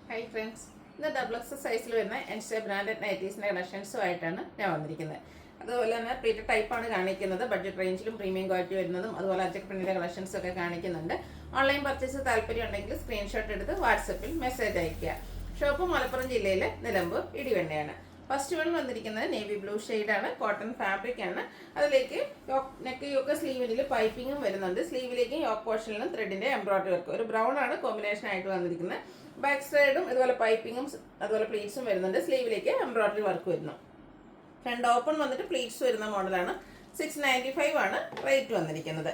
Hi friends, ഇന്ന് double X സൈസിൽ വരുന്ന എൻസ്റ്റേ ബ്രാൻഡഡ് നൈറ്റീസിൻ്റെ കളക്ഷൻസുമായിട്ടാണ് ഞാൻ വന്നിരിക്കുന്നത്. അതുപോലെ തന്നെ പ്രീറ്റ് ടൈപ്പാണ് കാണിക്കുന്നത്. ബഡ്ജറ്റ് റേഞ്ചിലും പ്രീമിയം ക്വാളിറ്റി വരുന്നതും അതുപോലെ അജക് പ്രിന്റിൻ്റെ കളക്ഷൻസൊക്കെ കാണിക്കുന്നുണ്ട്. ഓൺലൈൻ പർച്ചേസ് താല്പര്യം ഉണ്ടെങ്കിൽ സ്ക്രീൻഷോട്ട് എടുത്ത് വാട്സപ്പിൽ മെസ്സേജ് അയയ്ക്കുക. ഷോപ്പ് മലപ്പുറം ജില്ലയിലെ നിലമ്പൂർ ഇടിവണ്ണയാണ്. ഫസ്റ്റ് വൺ വന്നിരിക്കുന്നത് നേവി ബ്ലൂ ഷെയ്ഡാണ്. കോട്ടൺ ഫാബ്രിക് ആണ്. അതിലേക്ക് നെക്ക് യോക്ക് സ്ലീവിൽ പൈപ്പിങ്ങും വരുന്നുണ്ട്. സ്ലീവിലേക്കും യോക്ക് പോർഷനിലും ത്രെഡിൻ്റെ എംബ്രോയിഡറി വർക്ക്. ഒരു ബ്രൗൺ ആണ് കോമ്പിനേഷൻ ആയിട്ട് വന്നിരിക്കുന്നത്. ബാക്ക് സൈഡും ഇതുപോലെ പൈപ്പിങ്ങും അതുപോലെ പ്ലീറ്റ്സും വരുന്നുണ്ട്. സ്ലീവിലേക്ക് എംബ്രോയിഡറി വർക്ക് വരുന്നു. ഫ്രണ്ട് ഓപ്പൺ വന്നിട്ട് പ്ലീറ്റ്സ് വരുന്ന മോഡലാണ്. 695 ആണ് റേറ്റ് വന്നിരിക്കുന്നത്.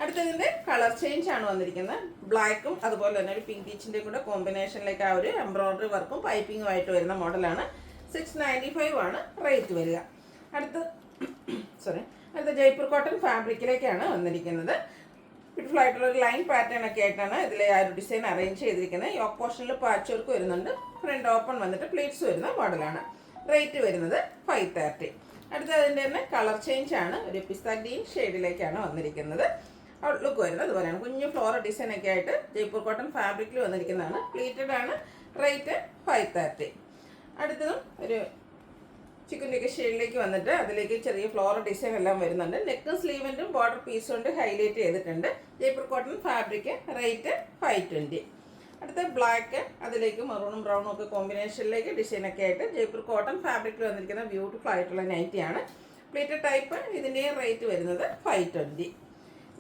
അടുത്തതിൻ്റെ കളർ ചേഞ്ച് ആണ് വന്നിരിക്കുന്നത്. ബ്ലാക്കും അതുപോലെ തന്നെ ഒരു പിങ്ക് ഈച്ചിൻ്റെ കൂടെ കോമ്പിനേഷനിലേക്ക് ആ ഒരു എംബ്രോയിഡറി വർക്കും പൈപ്പിങ്ങും ആയിട്ട് വരുന്ന മോഡലാണ്. 695 ആണ് റേറ്റ് വരിക. അടുത്ത ജയ്പൂർ കോട്ടൺ ഫാബ്രിക്കിലേക്കാണ് വന്നിരിക്കുന്നത്. ബ്യൂട്ടിഫുൾ ആയിട്ടുള്ള ഒരു ലൈൻ പാറ്റേൺ ഒക്കെ ആയിട്ടാണ് ഇതിലെ ആ ഒരു ഡിസൈൻ അറേഞ്ച് ചെയ്തിരിക്കുന്നത്. യോക്ക് പോർഷനിൽ പാച്ച് വർക്ക് വരുന്നുണ്ട്. ഫ്രണ്ട് ഓപ്പൺ വന്നിട്ട് പ്ലീറ്റ്സ് വരുന്ന മോഡലാണ്. റേറ്റ് വരുന്നത് 530. അടുത്ത അതിൻ്റെ തന്നെ കളർ ചേഞ്ച് ആണ്. ഒരു പിസ്ത ഗ്രീൻ ഷെയ്ഡിലേക്കാണ് വന്നിരിക്കുന്നത്. ഔട്ട്ലുക്ക് വരുന്നത് അതുപോലെയാണ്. കുഞ്ഞു ഫ്ലോറൽ ഡിസൈൻ ഒക്കെ ആയിട്ട് ജയ്പൂർ കോട്ടൺ ഫാബ്രിക്കിൽ വന്നിരിക്കുന്നതാണ്. പ്ലീറ്റഡ് ആണ്. റേറ്റ് 530. അടുത്തതും ഒരു ചിക്കൻ്റെ ഷെയ്ഡിലേക്ക് വന്നിട്ട് അതിലേക്ക് ചെറിയ ഫ്ലോറൽ ഡിസൈൻ എല്ലാം വരുന്നുണ്ട്. നെക്കും സ്ലീവിൻ്റും ബോർഡർ പീസ് കൊണ്ട് ഹൈലൈറ്റ് ചെയ്തിട്ടുണ്ട്. Jaipur cotton fabric. റേറ്റ് 520. അടുത്ത ബ്ലാക്ക് അതിലേക്ക് മെറൂണും ബ്രൗണും ഒക്കെ കോമ്പിനേഷനിലേക്ക് ഡിസൈനൊക്കെ ആയിട്ട് ജയ്പൂർ കോട്ടൺ ഫാബ്രിക്കിൽ വന്നിരിക്കുന്ന ബ്യൂട്ടിഫുൾ ആയിട്ടുള്ള നൈറ്റിയാണ്. Pleated type. ഇതിൻ്റെയും റേറ്റ് വരുന്നത് 520.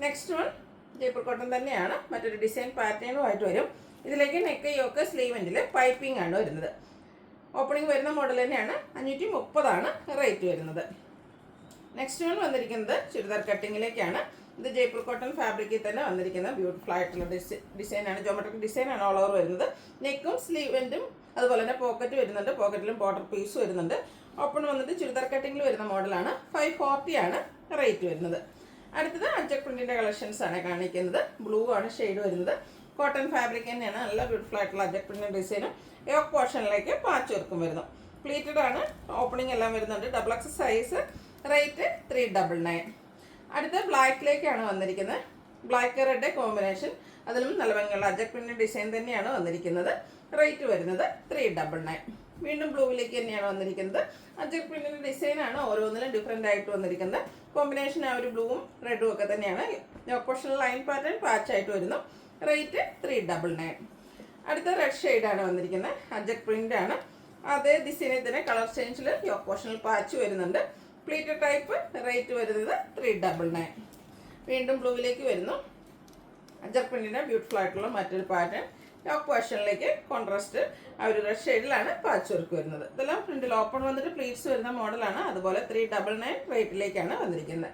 നെക്സ്റ്റ് വൺ ജയ്പൂർ കോട്ടൺ തന്നെയാണ്. മറ്റൊരു ഡിസൈൻ പാറ്റേണുമായിട്ട് വരും. ഇതിലേക്ക് നെക്ക് യോക്ക് സ്ലീവെൻറ്റിൽ പൈപ്പിംഗ് ആണ് വരുന്നത്. ഓപ്പണിംഗ് വരുന്ന മോഡൽ തന്നെയാണ്. 530 ആണ് റേറ്റ് വരുന്നത്. നെക്സ്റ്റ് വൺ വന്നിരിക്കുന്നത് ചുരിദാർ കട്ടിങ്ങിലേക്കാണ്. ഇത് ജയ്പൂർ കോട്ടൺ ഫാബ്രിക്കിൽ തന്നെ വന്നിരിക്കുന്ന ബ്യൂട്ടിഫുൾ ആയിട്ടുള്ള ഡിസൈനാണ്. ജോമെട്രിക് ഡിസൈനാണ് ഓൾ ഓവർ വരുന്നത്. നെക്കും സ്ലീവെൻറ്റും അതുപോലെ തന്നെ പോക്കറ്റ് വരുന്നുണ്ട്. പോക്കറ്റിലും ബോർഡർ പീസ് വരുന്നുണ്ട്. ഓപ്പൺ വന്നിട്ട് ചുരിദാർ കട്ടിങ്ങിൽ വരുന്ന മോഡലാണ്. 540 ആണ് റേറ്റ് വരുന്നത്. അടുത്തത് അജക് പ്രിന്റിൻ്റെ കളക്ഷൻസ് ആണ് കാണിക്കുന്നത്. ബ്ലൂ ആണ് ഷെയ്ഡ് വരുന്നത്. കോട്ടൺ ഫാബ്രിക് തന്നെയാണ്. നല്ല ബ്യൂട്ടിഫുൾ ആയിട്ടുള്ള അജക് പ്രിന്റിൻ്റെ ഡിസൈനും യോക്ക് പോർഷനിലേക്ക് പാച്ച് വർക്കും വരുന്നു. പ്ലീറ്റഡ് ആണ്. ഓപ്പണിംഗ് എല്ലാം വരുന്നുണ്ട്. Double X size. റേറ്റ് 399. അടുത്ത ബ്ലാക്കിലേക്കാണ് വന്നിരിക്കുന്നത്. Black red combination. അതിലും നല്ല ഭംഗിയുള്ള അജക് പ്രിന്റിൻ്റെ ഡിസൈൻ തന്നെയാണ് വന്നിരിക്കുന്നത്. റേറ്റ് വരുന്നത് 399. വീണ്ടും ബ്ലൂവിലേക്ക് തന്നെയാണ് വന്നിരിക്കുന്നത്. അജക് പ്രിന്റിൻ്റെ ഡിസൈനാണ് ഓരോന്നിലും ഡിഫറെൻ്റ് ആയിട്ട് വന്നിരിക്കുന്നത്. കോമ്പിനേഷൻ ആ ഒരു ബ്ലൂവും റെഡും ഒക്കെ തന്നെയാണ്. യോക്ക് പോർഷനിൽ ലൈൻ പാറ്റേൺ പാച്ചായിട്ട് വരുന്നു. റേറ്റ് 399. അടുത്ത റെഡ് ഷെയ്ഡാണ് വന്നിരിക്കുന്നത്. അജക് പ്രിൻ്റ് ആണ്. അതേ ഡിസൈനിൽ തന്നെ കളർ ചേഞ്ചിൽ യോക്ക് പോർഷനിൽ പാച്ച് വരുന്നുണ്ട്. Pleated type. റേറ്റ് വരുന്നത് 399. വീണ്ടും ബ്ലൂവിലേക്ക് വരുന്നു. അജക് പ്രിന്റിൻ്റെ ബ്യൂട്ടിഫുൾ ആയിട്ടുള്ള മറ്റൊരു പാറ്റേൺ. യോക്ക് പോർഷനിലേക്ക് കോൺട്രാസ്റ്റ് ആ ഒരു റെഡ് ഷെയ്ഡിലാണ് പാച്ച് വർക്ക് വരുന്നത്. ഇതെല്ലാം ഫ്രണ്ടിൽ ഓപ്പൺ വന്നിട്ട് പ്ലീറ്റ്സ് വരുന്ന മോഡലാണ്. അതുപോലെ 399 റേറ്റിലേക്കാണ് വന്നിരിക്കുന്നത്.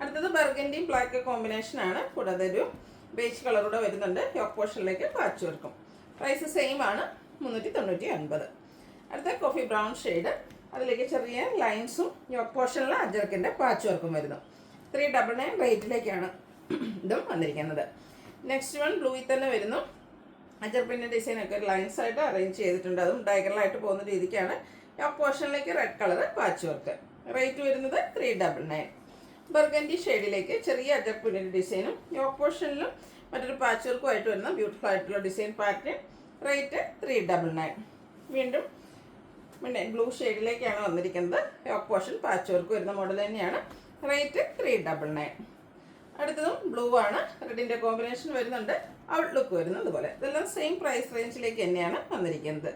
അടുത്തത് ബർഗൻഡിയും ബ്ലാക്ക് കോമ്പിനേഷനാണ്. കൂടാതെ ഒരു ബേജ് കളറൂടെ വരുന്നുണ്ട്. യോക്ക് പോർഷനിലേക്ക് പാച്ച് വർക്കും. പ്രൈസ് സെയിം ആണ്. 399. അടുത്ത കോഫി ബ്രൗൺ ഷെയ്ഡ്. അതിലേക്ക് ചെറിയ ലൈൻസും യോക്ക് പോർഷനിൽ അജർക്കിൻ്റെ പാച്ച് വർക്കും വരുന്നു. 399 റേറ്റിലേക്കാണ് ഇതും വന്നിരിക്കുന്നത്. നെക്സ്റ്റ് വൺ ബ്ലൂയിൽ തന്നെ വരുന്നു. അജർക്കിൻ്റെ ഡിസൈനൊക്കെ ലൈൻസ് ആയിട്ട് അറേഞ്ച് ചെയ്തിട്ടുണ്ട്. അതും ഡയഗണലായിട്ട് പോകുന്ന രീതിക്കാണ്. യോക്ക് പോർഷനിലേക്ക് red colour patch work. Rate വരുന്നത് 399. ബർഗൻഡി ഷെയ്ഡിലേക്ക് ചെറിയ അജർക്കിൻ്റെ ഡിസൈനും യോക്ക് പോർഷനിലും മറ്റൊരു പാച്ച് വർക്കും ആയിട്ട് വരുന്ന ബ്യൂട്ടിഫുൾ ആയിട്ടുള്ള ഡിസൈൻ പാറ്റേൺ. റേറ്റ് 399. വീണ്ടും ബ്ലൂ ഷെയ്ഡിലേക്കാണ് വന്നിരിക്കുന്നത്. യോക്ക് പോർഷൻ പാച്ച് വർക്ക് വരുന്ന മോഡൽ തന്നെയാണ്. റേറ്റ് 399. അടുത്തതും ബ്ലൂ ആണ്. റെഡിൻ്റെ കോമ്പിനേഷൻ വരുന്നുണ്ട്. ഔട്ട്ലുക്ക് വരുന്നത് അതുപോലെ. ഇതെല്ലാം സെയിം പ്രൈസ് റേഞ്ചിലേക്ക് തന്നെയാണ് വന്നിരിക്കുന്നത്.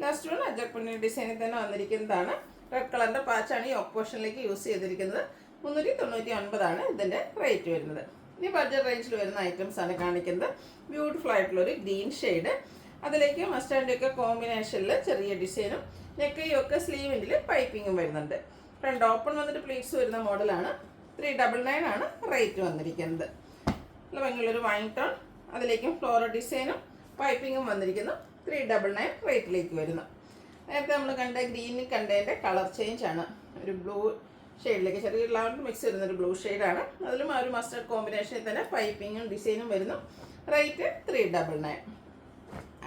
ലാസ്റ്റ് വൺ അജക് പ്രിന്റ് ഡിസൈനിൽ തന്നെ വന്നിരിക്കുന്നതാണ്. റെഡ് കളറിൻ്റെ പാച്ചാണ് ഈ യോക്ക് പോർഷനിലേക്ക് യൂസ് ചെയ്തിരിക്കുന്നത്. 399 ആണ് ഇതിൻ്റെ റേറ്റ് വരുന്നത്. ഇനി ബഡ്ജറ്റ് റേഞ്ചിൽ വരുന്ന ഐറ്റംസ് ആണ് കാണിക്കുന്നത്. ബ്യൂട്ടിഫുൾ ആയിട്ടുള്ളൊരു ഗ്രീൻ ഷെയ്ഡ്. അതിലേക്ക് മസ്റ്റാൻഡൊക്കെ കോമ്പിനേഷനിൽ ചെറിയ ഡിസൈനും നെക്കയൊക്കെ സ്ലീവിൻ്റെ പൈപ്പിങ്ങും വരുന്നുണ്ട്. ഫ്രണ്ട് ഓപ്പൺ വന്നിട്ട് പ്ലീറ്റ്സ് വരുന്ന മോഡലാണ്. 399 ആണ് റേറ്റ് വന്നിരിക്കുന്നത്. നല്ല ഭംഗിയുള്ളൊരു വൈൻ ടോൺ. അതിലേക്കും ഫ്ലോറൽ ഡിസൈനും പൈപ്പിങ്ങും വന്നിരിക്കുന്നു. 399 റേറ്റിലേക്ക് വരുന്നു. നേരത്തെ നമ്മൾ കണ്ട ഗ്രീനിൽ കണ്ടതിൻ്റെ കളർ ചേഞ്ച് ആണ്. ഒരു ബ്ലൂ ഷെയ്ഡിലേക്ക് ചെറിയ ലാവൻഡർ മിക്സ് വരുന്നൊരു ബ്ലൂ ഷെയ്ഡാണ്. അതിലും ആ ഒരു മസ്റ്റർഡ് കോമ്പിനേഷനിൽ തന്നെ പൈപ്പിങ്ങും ഡിസൈനും വരുന്നു. റേറ്റ് 399.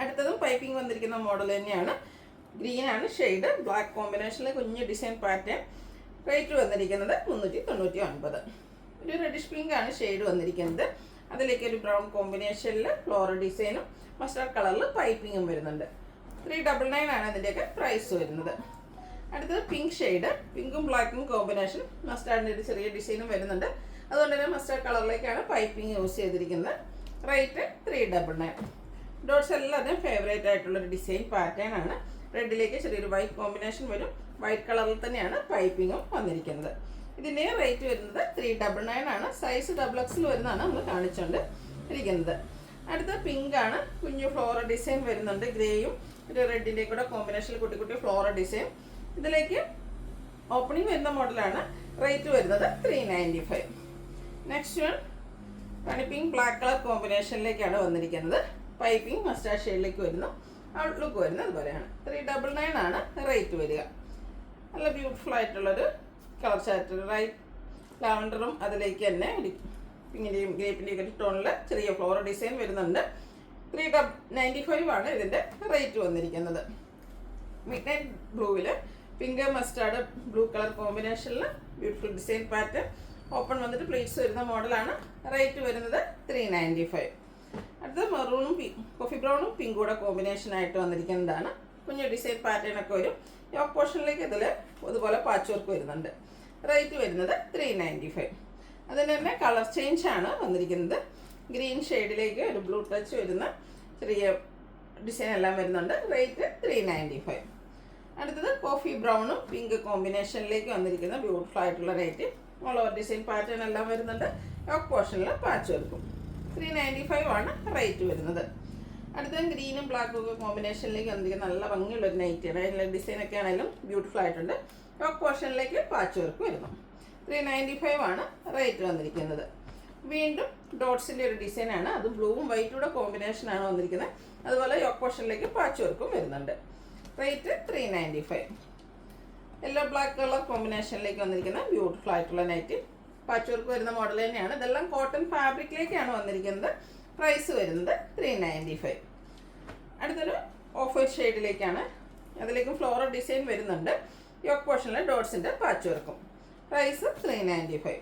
അടുത്തതും പൈപ്പിംഗ് വന്നിരിക്കുന്ന മോഡൽ തന്നെയാണ്. ഗ്രീനാണ് ഷെയ്ഡ്. ബ്ലാക്ക് കോമ്പിനേഷനിൽ കുഞ്ഞ് ഡിസൈൻ പാറ്റേൺ. റേറ്റ് വന്നിരിക്കുന്നത് 399. ഒരു റെഡിഷ് പിങ്ക് ആണ് ഷെയ്ഡ് വന്നിരിക്കുന്നത്. അതിലേക്ക് ഒരു ബ്രൗൺ കോമ്പിനേഷനിൽ ഫ്ലോറൽ ഡിസൈനും മസ്റ്റർഡ് കളറിൽ പൈപ്പിങ്ങും വരുന്നുണ്ട്. 399 ആണ് ഇതിൻ്റെയൊക്കെ പ്രൈസ് വരുന്നത്. അടുത്തത് പിങ്ക് ഷെയ്ഡ്, പിങ്കും ബ്ലാക്കും കോമ്പിനേഷൻ, മസ്റ്റാർഡിൻ്റെ ഒരു ചെറിയ ഡിസൈനും വരുന്നുണ്ട്. അതുകൊണ്ട് തന്നെ മസ്റ്റാർഡ് കളറിലേക്കാണ് പൈപ്പിംഗ് യൂസ് ചെയ്തിരിക്കുന്നത്. റേറ്റ് 399. ഡോട്ട്സ് എല്ലാവരും ഫേവറേറ്റ് ആയിട്ടുള്ളൊരു ഡിസൈൻ പാറ്റേൺ ആണ്. റെഡിലേക്ക് ചെറിയൊരു വൈറ്റ് കോമ്പിനേഷൻ വരും. വൈറ്റ് കളറിൽ തന്നെയാണ് പൈപ്പിങ്ങും വന്നിരിക്കുന്നത്. ഇതിൻ്റെ റേറ്റ് വരുന്നത് 399 ആണ്. സൈസ് XXL വരുന്നതാണ് നമ്മൾ കാണിച്ചുകൊണ്ട് ഇരിക്കുന്നത്. അടുത്ത പിങ്ക് ആണ്, കുഞ്ഞു ഫ്ലോറൽ ഡിസൈൻ വരുന്നുണ്ട്. ഗ്രേയും ഒരു റെഡിൻ്റെ കൂടെ കോമ്പിനേഷനിൽ കുട്ടി കുട്ടി ഫ്ലോറൽ ഡിസൈൻ. ഇതിലേക്ക് ഓപ്പണിംഗ് വരുന്ന മോഡലാണ്. റേറ്റ് വരുന്നത് 395. നെക്സ്റ്റ് വൺ റാണി പിങ്ക് ബ്ലാക്ക് കളർ കോമ്പിനേഷനിലേക്കാണ് വന്നിരിക്കുന്നത്. പൈപ്പിംഗ് മസ്റ്റാർഡ് ഷെയ്ഡിലേക്ക് വരുന്നു. ഔട്ട്ലുക്ക് വരുന്നത് അതുപോലെയാണ്. 399 ആണ് റേറ്റ് വരിക. നല്ല ബ്യൂട്ടിഫുൾ ആയിട്ടുള്ളൊരു കളർ ചാർട്ട്, റൈറ്റ് ലാവൻഡറും അതിലേക്ക് തന്നെ പിങ്കിൻ്റെയും ഗ്രേപ്പിൻ്റെയും ഒക്കെ ടോണിൽ ചെറിയ ഫ്ലോറൽ ഡിസൈൻ വരുന്നുണ്ട്. 395 ആണ് ഇതിൻ്റെ റേറ്റ് വന്നിരിക്കുന്നത്. മിഡ് നൈറ്റ് ബ്ലൂവിൽ പിങ്ക് മസ്റ്റാർഡ് ബ്ലൂ കളർ കോമ്പിനേഷനിൽ ബ്യൂട്ടിഫുൾ ഡിസൈൻ പാറ്റേൺ, ഓപ്പൺ വന്നിട്ട് പ്ലേറ്റ്സ് വരുന്ന മോഡലാണ്. റേറ്റ് വരുന്നത് 395. അടുത്ത മെറൂണും കോഫി ബ്രൗണും പിങ്ക് കൂടെ കോമ്പിനേഷനായിട്ട് വന്നിരിക്കുന്നതാണ്. കുഞ്ഞു ഡിസൈൻ പാറ്റേൺ ഒക്കെ വരും. യോക്ക് പോർഷനിലേക്ക് ഇതിൽ അതുപോലെ പാച്ച് വർക്ക് വരുന്നുണ്ട്. റേറ്റ് വരുന്നത് 395. അതിന് തന്നെ കളർ ചേഞ്ച് ആണ് വന്നിരിക്കുന്നത്. ഗ്രീൻ ഷെയ്ഡിലേക്ക് ഒരു ബ്ലൂ ടച്ച് വരുന്ന ചെറിയ ഡിസൈൻ എല്ലാം വരുന്നുണ്ട്. റേറ്റ് 395. അടുത്തത് കോഫി ബ്രൗണും പിങ്ക് കോമ്പിനേഷനിലേക്ക് വന്നിരിക്കുന്ന ബ്യൂട്ടിഫുൾ ആയിട്ടുള്ള rate. All over design pattern എല്ലാം വരുന്നുണ്ട്. യോക്ക് പോർഷനിൽ പാച്ച് വർക്കും. 395 ആണ് റേറ്റ് വരുന്നത്. അടുത്തത് ഗ്രീനും ബ്ലാക്കും ഒക്കെ കോമ്പിനേഷനിലേക്ക് വന്നിരിക്കുന്ന നല്ല ഭംഗിയുള്ളൊരു നൈറ്റിയാണ്. അതിനുള്ള ഡിസൈനൊക്കെ ആണെങ്കിലും ബ്യൂട്ടിഫുൾ ആയിട്ടുണ്ട്. യോക്ക് പോർഷനിലേക്ക് പാച്ച് വർക്ക് വരുന്നു. 395 ആണ് റേറ്റ് വന്നിരിക്കുന്നത്. വീണ്ടും ഡോട്ട്സിൻ്റെ ഒരു ഡിസൈനാണ്. അത് ബ്ലൂവും വൈറ്റും കൂടെ കോമ്പിനേഷനാണ് വന്നിരിക്കുന്നത്. അതുപോലെ യോക്ക് പോർഷനിലേക്ക് പാച്ച് വർക്കും വരുന്നുണ്ട്. റേറ്റ് 395. യെല്ലോ ബ്ലാക്ക് കളർ കോമ്പിനേഷനിലേക്ക് വന്നിരിക്കുന്ന ബ്യൂട്ടിഫുൾ ആയിട്ടുള്ള നൈറ്റ്, പാച്ച് വർക്ക് വരുന്ന മോഡൽ തന്നെയാണ്. ഇതെല്ലാം കോട്ടൺ ഫാബ്രിക്കിലേക്കാണ് വന്നിരിക്കുന്നത്. പ്രൈസ് വരുന്നത് 395. അടുത്തൊരു ഓഫ് വൈറ്റ് ഷെയ്ഡിലേക്കാണ്. അതിലേക്കും ഫ്ലോറൽ ഡിസൈൻ വരുന്നുണ്ട്. യോക്ക് പോർഷനിൽ ഡോട്ട്സിൻ്റെ പാച്ച് വർക്കും. പ്രൈസ് 395.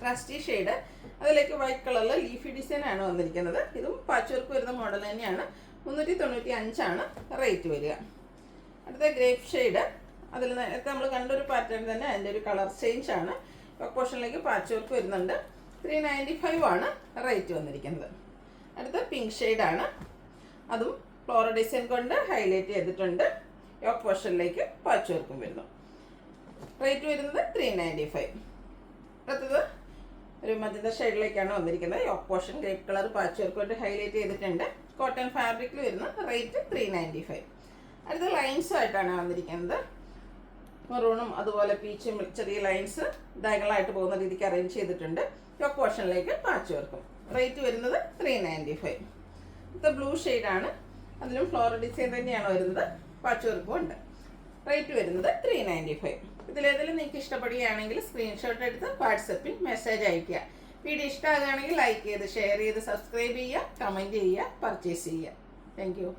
റസ്റ്റി ഷെയ്ഡ്, അതിലേക്ക് വൈറ്റ് കളറിൽ ലീഫി ഡിസൈൻ ആണ് വന്നിരിക്കുന്നത്. ഇതും പാച്ച് വർക്ക് വരുന്ന മോഡൽ തന്നെയാണ്. 395 ആണ് റേറ്റ് വരിക. അടുത്ത ഗ്രേപ്പ് ഷെയ്ഡ്, അതിൽ നേരത്തെ നമ്മൾ കണ്ടൊരു പാറ്റേൺ തന്നെ അതിൻ്റെ ഒരു കളർ ചേഞ്ച് ആണ്. യോക്ക് പോർഷനിലേക്ക് പാച്ച് വർക്ക് വരുന്നുണ്ട്. 395 ആണ് റേറ്റ് വന്നിരിക്കുന്നത്. അടുത്ത പിങ്ക് ഷെയ്ഡാണ്. അതും ഫ്ലോറൽ ഡിസൈൻ കൊണ്ട് ഹൈലൈറ്റ് ചെയ്തിട്ടുണ്ട്. യോക്ക് പോർഷനിലേക്ക് പാച്ച് വർക്കും വരുന്നു. റേറ്റ് വരുന്നത് 395. അടുത്തത് ഒരു മജന്ത ഷെയ്ഡിലേക്കാണ് വന്നിരിക്കുന്നത്. Yoke portion grape colour patch work കൊണ്ട് ഹൈലൈറ്റ് ചെയ്തിട്ടുണ്ട്. കോട്ടൺ ഫാബ്രിക്കിൽ വരുന്ന റേറ്റ് 395. അടുത്ത ലൈൻസുമായിട്ടാണ് വന്നിരിക്കുന്നത്. മെറൂണും അതുപോലെ പീച്ചും ചെറിയ ലൈൻസ് ഡയഗണലായിട്ട് പോകുന്ന രീതിക്ക് അറേഞ്ച് ചെയ്തിട്ടുണ്ട്. യോക്ക് പോർഷനിലേക്ക് പാച്ച് വർക്കും. റേറ്റ് വരുന്നത് 395. അടുത്ത ബ്ലൂ ഷെയ്ഡാണ്. അതിലും ഫ്ലോറൽ ഡിസൈൻ തന്നെയാണ് വരുന്നത്. പാച്ച് വർക്കും ഉണ്ട്. റേറ്റ് വരുന്നത് 395. ഇതിലേതെങ്കിലും നിങ്ങൾക്ക് ഇഷ്ടപ്പെടുകയാണെങ്കിൽ സ്ക്രീൻഷോട്ട് എടുത്ത് വാട്സപ്പിൽ മെസ്സേജ് അയയ്ക്കുക. വീഡിയോ ഇഷ്ടമാകുകയാണെങ്കിൽ ലൈക്ക് ചെയ്ത് ഷെയർ ചെയ്ത് സബ്സ്ക്രൈബ് ചെയ്യുക, കമൻറ്റ് ചെയ്യുക, പർച്ചേസ് ചെയ്യുക. Thank you.